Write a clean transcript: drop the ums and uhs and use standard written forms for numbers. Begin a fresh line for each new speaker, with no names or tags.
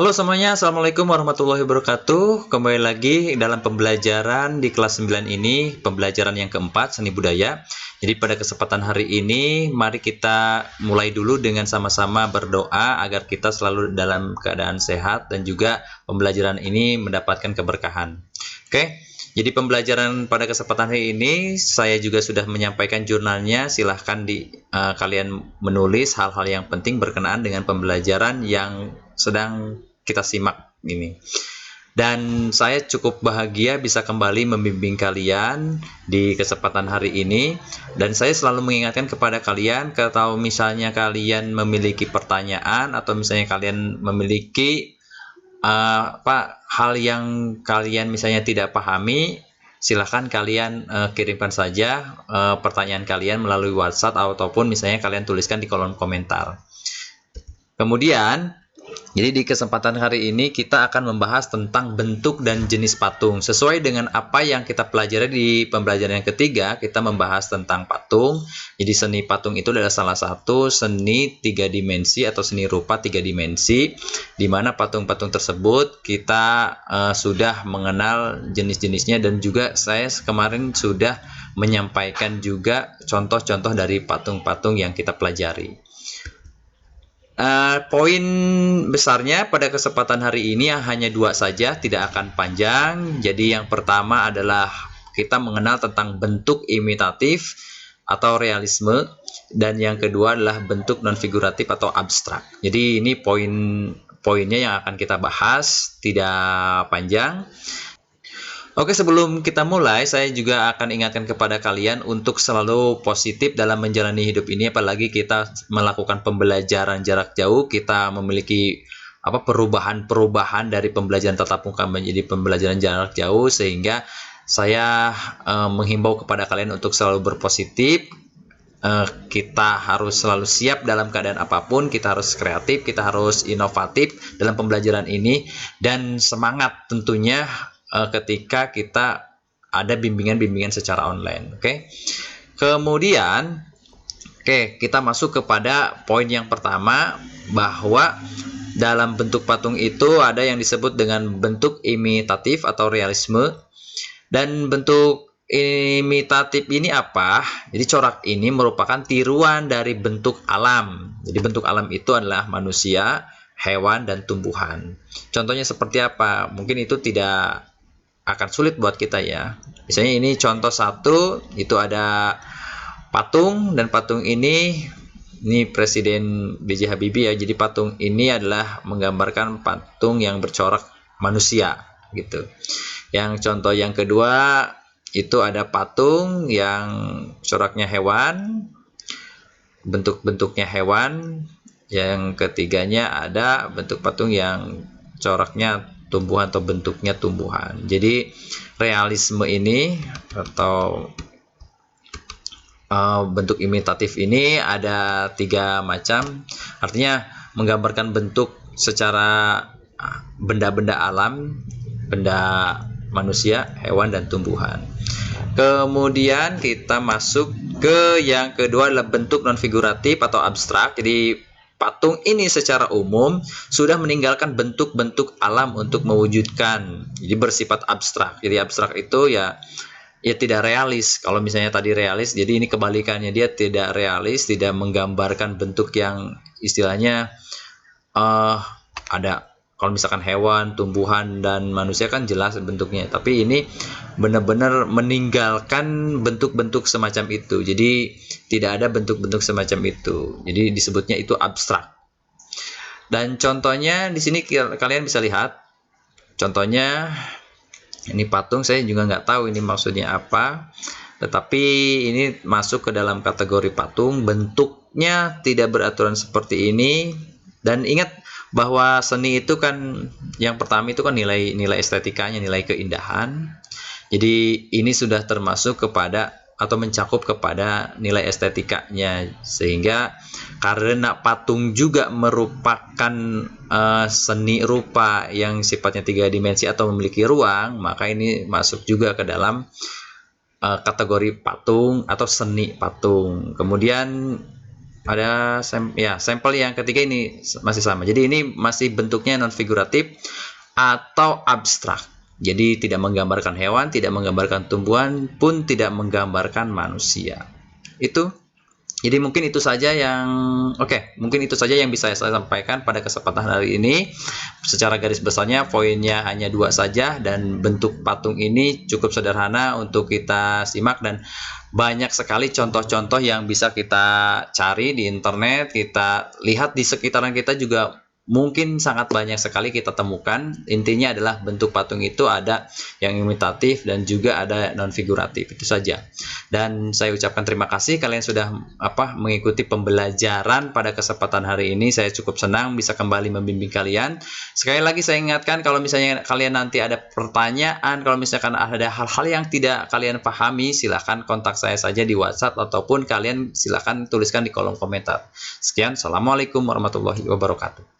Halo semuanya, Assalamualaikum warahmatullahi wabarakatuh. Kembali lagi dalam pembelajaran di kelas 9 ini, pembelajaran yang keempat, seni budaya. Jadi pada kesempatan hari ini, mari kita mulai dulu dengan sama-sama berdoa agar kita selalu dalam keadaan sehat dan juga pembelajaran ini mendapatkan keberkahan. Oke, jadi pembelajaran pada kesempatan hari ini, saya juga sudah menyampaikan jurnalnya. Silahkan kalian menulis hal-hal yang penting berkenaan dengan pembelajaran yang sedang kita simak ini. Dan saya cukup bahagia bisa kembali membimbing kalian di kesempatan hari ini. Dan saya selalu mengingatkan kepada kalian, kalau misalnya kalian memiliki pertanyaan atau misalnya kalian memiliki hal yang kalian misalnya tidak pahami, silahkan kalian kirimkan saja pertanyaan kalian melalui WhatsApp ataupun misalnya kalian tuliskan di kolom komentar. Kemudian, jadi di kesempatan hari ini kita akan membahas tentang bentuk dan jenis patung. Sesuai dengan apa yang kita pelajari di pembelajaran yang ketiga, kita membahas tentang patung. Jadi seni patung itu adalah salah satu seni 3 dimensi atau seni rupa 3 dimensi, di mana patung-patung tersebut kita sudah mengenal jenis-jenisnya, dan juga saya kemarin sudah menyampaikan juga contoh-contoh dari patung-patung yang kita pelajari. Poin besarnya pada kesempatan hari ini hanya 2 saja, tidak akan panjang. Jadi yang pertama adalah kita mengenal tentang bentuk imitatif atau realisme, dan yang kedua adalah bentuk non-figuratif atau abstrak. Jadi ini poin-poinnya yang akan kita bahas, tidak panjang. Oke, sebelum kita mulai, saya juga akan ingatkan kepada kalian untuk selalu positif dalam menjalani hidup ini, apalagi kita melakukan pembelajaran jarak jauh, kita memiliki perubahan-perubahan dari pembelajaran tatap muka menjadi pembelajaran jarak jauh, sehingga saya menghimbau kepada kalian untuk selalu berpositif. Kita harus selalu siap dalam keadaan apapun, kita harus kreatif, kita harus inovatif dalam pembelajaran ini, dan semangat tentunya ketika kita ada bimbingan-bimbingan secara online. Oke. Kemudian kita masuk kepada poin yang pertama, bahwa dalam bentuk patung itu ada yang disebut dengan bentuk imitatif atau realisme. Dan bentuk imitatif ini apa? Jadi corak ini merupakan tiruan dari bentuk alam. Jadi bentuk alam itu adalah manusia, hewan, dan tumbuhan. Contohnya seperti apa? Mungkin itu tidak akan sulit buat kita ya. Misalnya ini contoh satu, itu ada patung, dan patung ini Presiden B.J. Habibie ya. Jadi patung ini adalah menggambarkan patung yang bercorak manusia gitu. Yang contoh yang kedua, itu ada patung yang coraknya hewan, bentuk-bentuknya hewan. Yang ketiganya ada bentuk patung yang coraknya tumbuhan atau bentuknya tumbuhan. Jadi realisme ini atau bentuk imitatif ini ada 3 macam. Artinya menggambarkan bentuk secara benda-benda alam, benda manusia, hewan, dan tumbuhan. Kemudian kita masuk ke yang kedua adalah bentuk non-figuratif atau abstrak. Jadi patung ini secara umum sudah meninggalkan bentuk-bentuk alam untuk mewujudkan, jadi bersifat abstrak. Jadi abstrak itu ya tidak realis. Kalau misalnya tadi realis, jadi ini kebalikannya, dia tidak realis, tidak menggambarkan bentuk yang istilahnya ada. Kalau misalkan hewan, tumbuhan, dan manusia kan jelas bentuknya, tapi ini benar-benar meninggalkan bentuk-bentuk semacam itu. Jadi tidak ada bentuk-bentuk semacam itu. Jadi disebutnya itu abstrak. Dan contohnya di sini kalian bisa lihat. Contohnya ini patung, saya juga nggak tahu ini maksudnya apa. Tetapi ini masuk ke dalam kategori patung. Bentuknya tidak beraturan seperti ini. Dan ingat bahwa seni itu kan yang pertama itu kan nilai estetikanya, nilai keindahan. Jadi ini sudah termasuk kepada atau mencakup kepada nilai estetikanya, sehingga karena patung juga merupakan seni rupa yang sifatnya 3 dimensi atau memiliki ruang, maka ini masuk juga ke dalam kategori patung atau seni patung. Kemudian Sampel yang ketiga ini masih sama. Jadi ini masih bentuknya non figuratif atau abstrak. Jadi tidak menggambarkan hewan, tidak menggambarkan tumbuhan, pun tidak menggambarkan manusia. Jadi mungkin itu saja yang bisa saya sampaikan pada kesempatan hari ini. Secara garis besarnya poinnya hanya 2 saja, dan bentuk patung ini cukup sederhana untuk kita simak, dan banyak sekali contoh-contoh yang bisa kita cari di internet, kita lihat di sekitaran kita juga mungkin sangat banyak sekali kita temukan. Intinya adalah bentuk patung itu ada yang imitatif dan juga ada non figuratif. Itu saja. Dan saya ucapkan terima kasih kalian sudah mengikuti pembelajaran pada kesempatan hari ini. Saya cukup senang bisa kembali membimbing kalian. Sekali lagi saya ingatkan, kalau misalnya kalian nanti ada pertanyaan, kalau misalkan ada hal-hal yang tidak kalian pahami, silahkan kontak saya saja di WhatsApp ataupun kalian silahkan tuliskan di kolom komentar. Sekian, assalamualaikum warahmatullahi wabarakatuh.